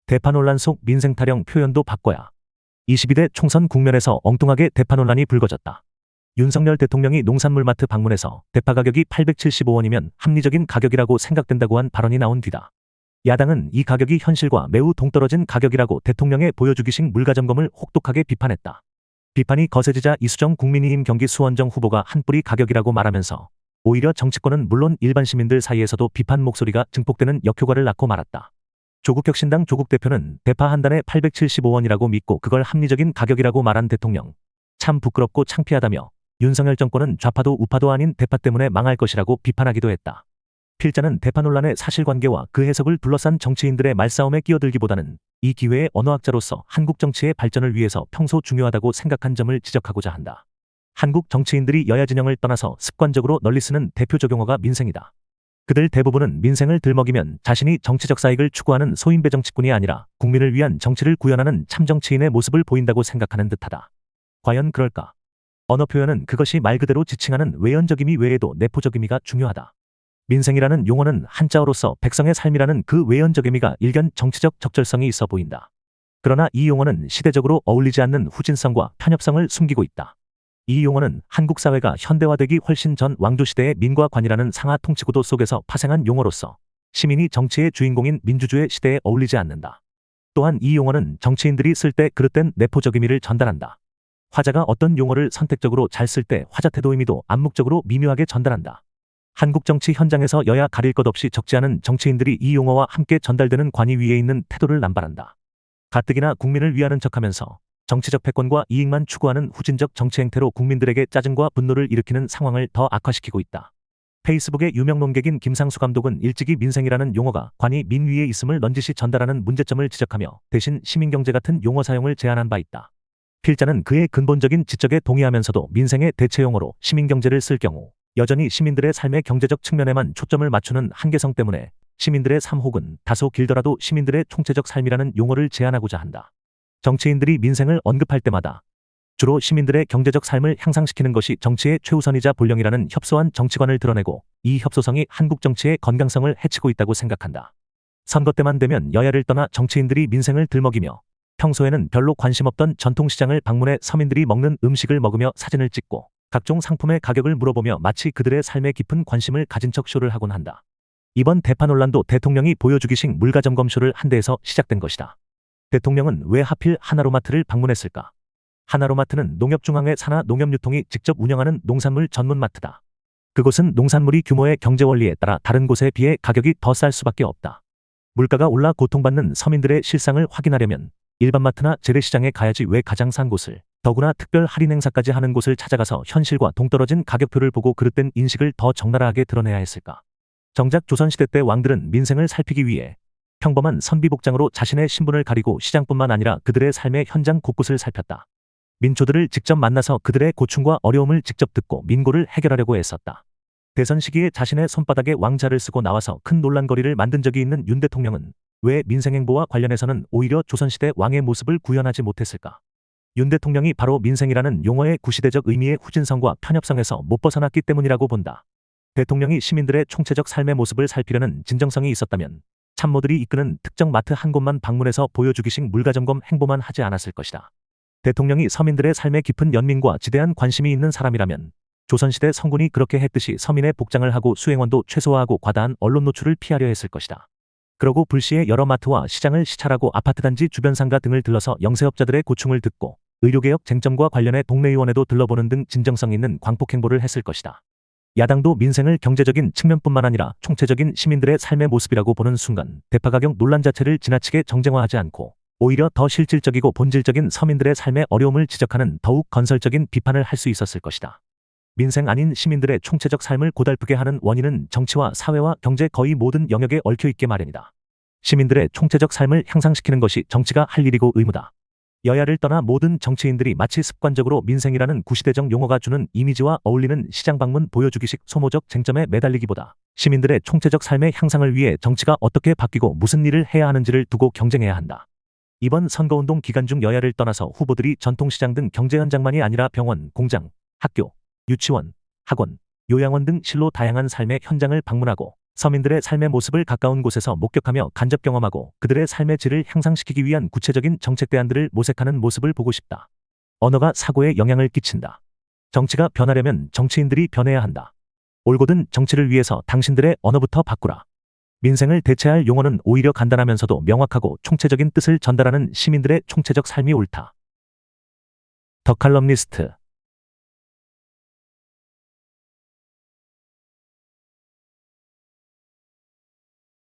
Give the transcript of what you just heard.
대파 논란 속 민생 타령 표현도 바꿔야. 22대 총선 국면에서 엉뚱하게 대파 논란이 불거졌다. 윤석열 대통령이 농산물마트 방문해서 대파 가격이 875원이면 합리적인 가격이라고 생각된다고 한 발언이 나온 뒤다. 야당은 이 가격이 현실과 매우 동떨어진 가격이라고 대통령의 보여주기식 물가점검을 혹독하게 비판했다. 비판이 거세지자 이수정 국민의힘 경기 수원정 후보가 한 뿌리 가격이라고 말하면서 오히려 정치권은 물론 일반 시민들 사이에서도 비판 목소리가 증폭되는 역효과를 낳고 말았다. 조국혁신당 조국 대표는 대파 한 단에 875원이라고 믿고 그걸 합리적인 가격이라고 말한 대통령. 참 부끄럽고 창피하다며 윤석열 정권은 좌파도 우파도 아닌 대파 때문에 망할 것이라고 비판하기도 했다. 필자는 대파 논란의 사실관계와 그 해석을 둘러싼 정치인들의 말싸움에 끼어들기보다는 이 기회에 언어학자로서 한국 정치의 발전을 위해서 평소 중요하다고 생각한 점을 지적하고자 한다. 한국 정치인들이 여야 진영을 떠나서 습관적으로 널리 쓰는 대표적 용어가 민생이다. 그들 대부분은 민생을 들먹이면 자신이 정치적 사익을 추구하는 소인배 정치꾼이 아니라 국민을 위한 정치를 구현하는 참정치인의 모습을 보인다고 생각하는 듯하다. 과연 그럴까? 언어 표현은 그것이 말 그대로 지칭하는 외연적 의미 외에도 내포적 의미가 중요하다. 민생이라는 용어는 한자어로서 백성의 삶이라는 그 외연적 의미가 일견 정치적 적절성이 있어 보인다. 그러나 이 용어는 시대적으로 어울리지 않는 후진성과 편협성을 숨기고 있다. 이 용어는 한국 사회가 현대화되기 훨씬 전 왕조시대의 민과 관이라는 상하 통치구도 속에서 파생한 용어로서 시민이 정치의 주인공인 민주주의 시대에 어울리지 않는다. 또한 이 용어는 정치인들이 쓸 때 그릇된 내포적 의미를 전달한다. 화자가 어떤 용어를 선택적으로 잘 쓸 때 화자태도 의미도 암묵적으로 미묘하게 전달한다. 한국 정치 현장에서 여야 가릴 것 없이 적지 않은 정치인들이 이 용어와 함께 전달되는 관이 위에 있는 태도를 남발한다. 가뜩이나 국민을 위하는 척하면서 정치적 패권과 이익만 추구하는 후진적 정치 행태로 국민들에게 짜증과 분노를 일으키는 상황을 더 악화시키고 있다. 페이스북의 유명 논객인 김상수 감독은 일찍이 민생이라는 용어가 관이 민 위에 있음을 넌지시 전달하는 문제점을 지적하며 대신 시민경제 같은 용어 사용을 제안한 바 있다. 필자는 그의 근본적인 지적에 동의하면서도 민생의 대체 용어로 시민경제를 쓸 경우 여전히 시민들의 삶의 경제적 측면에만 초점을 맞추는 한계성 때문에 시민들의 삶 혹은 다소 길더라도 시민들의 총체적 삶이라는 용어를 제안하고자 한다. 정치인들이 민생을 언급할 때마다 주로 시민들의 경제적 삶을 향상시키는 것이 정치의 최우선이자 본령이라는 협소한 정치관을 드러내고 이 협소성이 한국 정치의 건강성을 해치고 있다고 생각한다. 선거 때만 되면 여야를 떠나 정치인들이 민생을 들먹이며 평소에는 별로 관심 없던 전통시장을 방문해 서민들이 먹는 음식을 먹으며 사진을 찍고 각종 상품의 가격을 물어보며 마치 그들의 삶에 깊은 관심을 가진 척 쇼를 하곤 한다. 이번 대파 논란도 대통령이 보여주기식 물가점검쇼를 한 데에서 시작된 것이다. 대통령은 왜 하필 하나로마트를 방문했을까? 하나로마트는 농협중앙회 산하 농협유통이 직접 운영하는 농산물 전문 마트다. 그곳은 농산물이 규모의 경제 원리에 따라 다른 곳에 비해 가격이 더 쌀 수밖에 없다. 물가가 올라 고통받는 서민들의 실상을 확인하려면 일반 마트나 재래시장에 가야지 왜 가장 싼 곳을, 더구나 특별 할인 행사까지 하는 곳을 찾아가서 현실과 동떨어진 가격표를 보고 그릇된 인식을 더 적나라하게 드러내야 했을까? 정작 조선시대 때 왕들은 민생을 살피기 위해 평범한 선비복장으로 자신의 신분을 가리고 시장뿐만 아니라 그들의 삶의 현장 곳곳을 살폈다. 민초들을 직접 만나서 그들의 고충과 어려움을 직접 듣고 민고를 해결하려고 애썼다. 대선 시기에 자신의 손바닥에 왕자를 쓰고 나와서 큰 논란거리를 만든 적이 있는 윤 대통령은 왜 민생행보와 관련해서는 오히려 조선시대 왕의 모습을 구현하지 못했을까? 윤 대통령이 바로 민생이라는 용어의 구시대적 의미의 후진성과 편협성에서 못 벗어났기 때문이라고 본다. 대통령이 시민들의 총체적 삶의 모습을 살피려는 진정성이 있었다면 참모들이 이끄는 특정 마트 한 곳만 방문해서 보여주기식 물가점검 행보만 하지 않았을 것이다. 대통령이 서민들의 삶에 깊은 연민과 지대한 관심이 있는 사람이라면 조선시대 성군이 그렇게 했듯이 서민의 복장을 하고 수행원도 최소화하고 과다한 언론 노출을 피하려 했을 것이다. 그러고 불시에 여러 마트와 시장을 시찰하고 아파트 단지 주변 상가 등을 들러서 영세업자들의 고충을 듣고 의료개혁 쟁점과 관련해 동네의원에도 들러보는 등 진정성 있는 광폭 행보를 했을 것이다. 야당도 민생을 경제적인 측면뿐만 아니라 총체적인 시민들의 삶의 모습이라고 보는 순간 대파 가격 논란 자체를 지나치게 정쟁화하지 않고 오히려 더 실질적이고 본질적인 서민들의 삶의 어려움을 지적하는 더욱 건설적인 비판을 할 수 있었을 것이다. 민생 아닌 시민들의 총체적 삶을 고달프게 하는 원인은 정치와 사회와 경제 거의 모든 영역에 얽혀있게 마련이다. 시민들의 총체적 삶을 향상시키는 것이 정치가 할 일이고 의무다. 여야를 떠나 모든 정치인들이 마치 습관적으로 민생이라는 구시대적 용어가 주는 이미지와 어울리는 시장 방문 보여주기식 소모적 쟁점에 매달리기보다 시민들의 총체적 삶의 향상을 위해 정치가 어떻게 바뀌고 무슨 일을 해야 하는지를 두고 경쟁해야 한다. 이번 선거운동 기간 중 여야를 떠나서 후보들이 전통시장 등 경제 현장만이 아니라 병원, 공장, 학교, 유치원, 학원, 요양원 등 실로 다양한 삶의 현장을 방문하고 서민들의 삶의 모습을 가까운 곳에서 목격하며 간접 경험하고 그들의 삶의 질을 향상시키기 위한 구체적인 정책 대안들을 모색하는 모습을 보고 싶다. 언어가 사고에 영향을 끼친다. 정치가 변하려면 정치인들이 변해야 한다. 올곧은 정치를 위해서 당신들의 언어부터 바꾸라. 민생을 대체할 용어는 오히려 간단하면서도 명확하고 총체적인 뜻을 전달하는 시민들의 총체적 삶이 옳다. 더 칼럼니스트